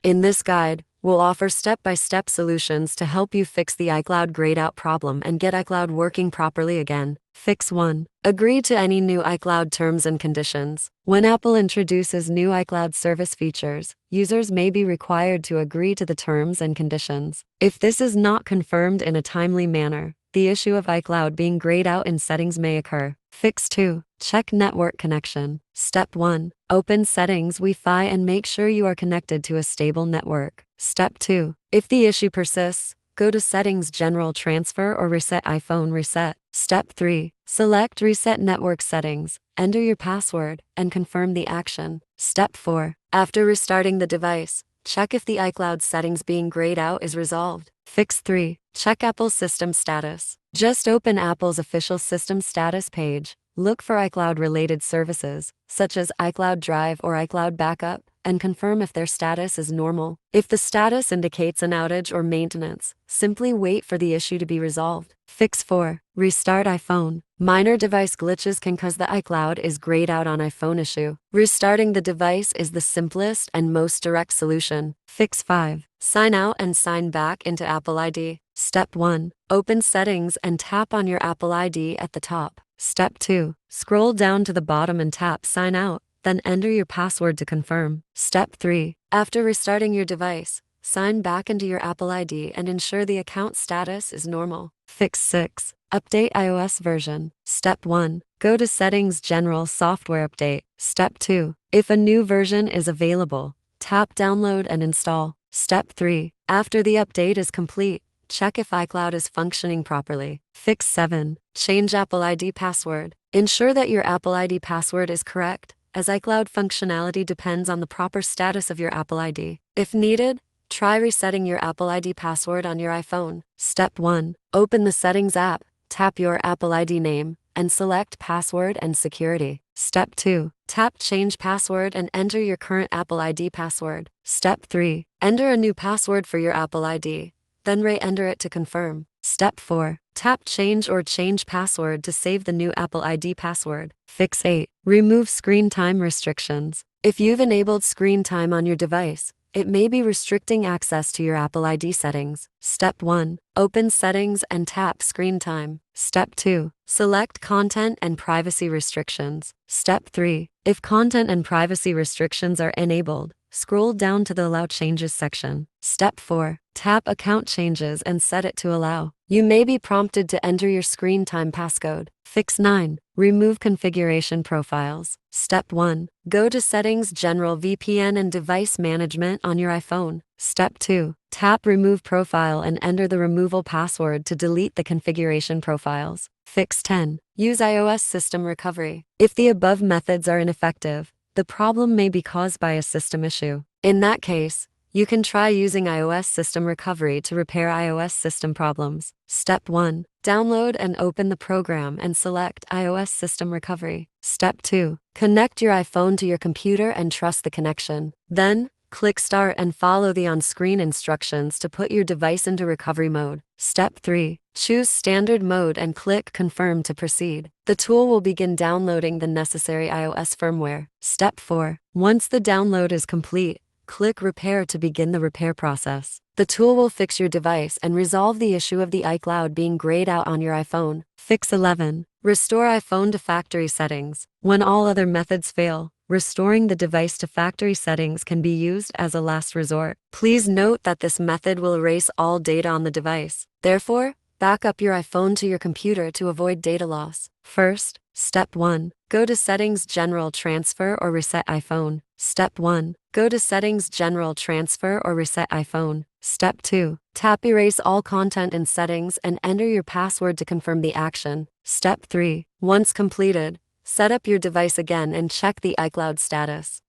In this guide, we'll offer step-by-step solutions to help you fix the iCloud grayed out problem and get iCloud working properly again. Fix 1. Agree to any new iCloud terms and conditions. When Apple introduces new iCloud service features, users may be required to agree to the terms and conditions. If this is not confirmed in a timely manner, the issue of iCloud being grayed out in settings may occur. Fix 2. Check network connection. Step 1. Open Settings Wi-Fi and make sure you are connected to a stable network. Step 2. If the issue persists, go to Settings General Transfer or Reset iPhone Reset. Step 3. Select Reset Network Settings, enter your password, and confirm the action. Step 4. After restarting the device, check if the iCloud settings being grayed out is resolved. Fix 3. Check Apple's system status. Just open Apple's official system status page, look for iCloud-related services, such as iCloud Drive or iCloud Backup, and confirm if their status is normal. If the status indicates an outage or maintenance, simply wait for the issue to be resolved. Fix 4. Restart iPhone. Minor device glitches can cause the iCloud is grayed out on iPhone issue. Restarting the device is the simplest and most direct solution. Fix 5. Sign out and sign back into Apple ID. Step 1. Open Settings and tap on your Apple ID at the top. Step 2. Scroll down to the bottom and tap Sign Out, then enter your password to confirm. Step 3. After restarting your device, sign back into your Apple ID and ensure the account status is normal. Fix 6. Update iOS version. Step 1. Go to Settings General Software Update. Step 2. If a new version is available, tap Download and install. Step 3. After the update is complete, check if iCloud is functioning properly. Fix 7. Change Apple ID password. Ensure that your Apple ID password is correct, as iCloud functionality depends on the proper status of your Apple ID. If needed, try resetting your Apple ID password on your iPhone. Step 1. Open the Settings app, tap your Apple ID name, and select Password and Security. Step 2. Tap Change Password and enter your current Apple ID password. Step 3. Enter a new password for your Apple ID, then re-enter it to confirm. Step 4. Tap Change or Change Password to save the new Apple ID password. Fix 8. Remove screen time restrictions. If you've enabled screen time on your device, it may be restricting access to your Apple ID settings. Step 1. Open Settings and tap Screen Time. Step 2. Select Content and Privacy Restrictions. Step 3. If content and privacy restrictions are enabled, scroll down to the Allow Changes section. Step 4. Tap Account Changes and set it to Allow. You may be prompted to enter your screen time passcode. Fix 9. Remove configuration profiles. Step 1. Go to Settings General VPN and Device Management on your iPhone. Step 2. Tap Remove Profile and enter the removal password to delete the configuration profiles. Fix 10. Use iOS System Recovery. If the above methods are ineffective, the problem may be caused by a system issue. In that case, you can try using iOS System Recovery to repair iOS system problems. Step 1. Download and open the program and select iOS System Recovery. Step 2. Connect your iPhone to your computer and trust the connection. Then, click Start and follow the on-screen instructions to put your device into recovery mode. Step 3. Choose Standard Mode and click Confirm to proceed. The tool will begin downloading the necessary iOS firmware. Step 4. Once the download is complete, click Repair to begin the repair process. The tool will fix your device and resolve the issue of the iCloud being grayed out on your iPhone. Fix 11. Restore iPhone to factory settings. When all other methods fail, restoring the device to factory settings can be used as a last resort. Please note that this method will erase all data on the device. Therefore, back up your iPhone to your computer to avoid data loss. First, Step 1. Go to Settings General Transfer or Reset iPhone. Step 1. Go to Settings General Transfer or Reset iPhone. Step 2. Tap Erase all content in Settings and enter your password to confirm the action. Step 3. Once completed, set up your device again and check the iCloud status.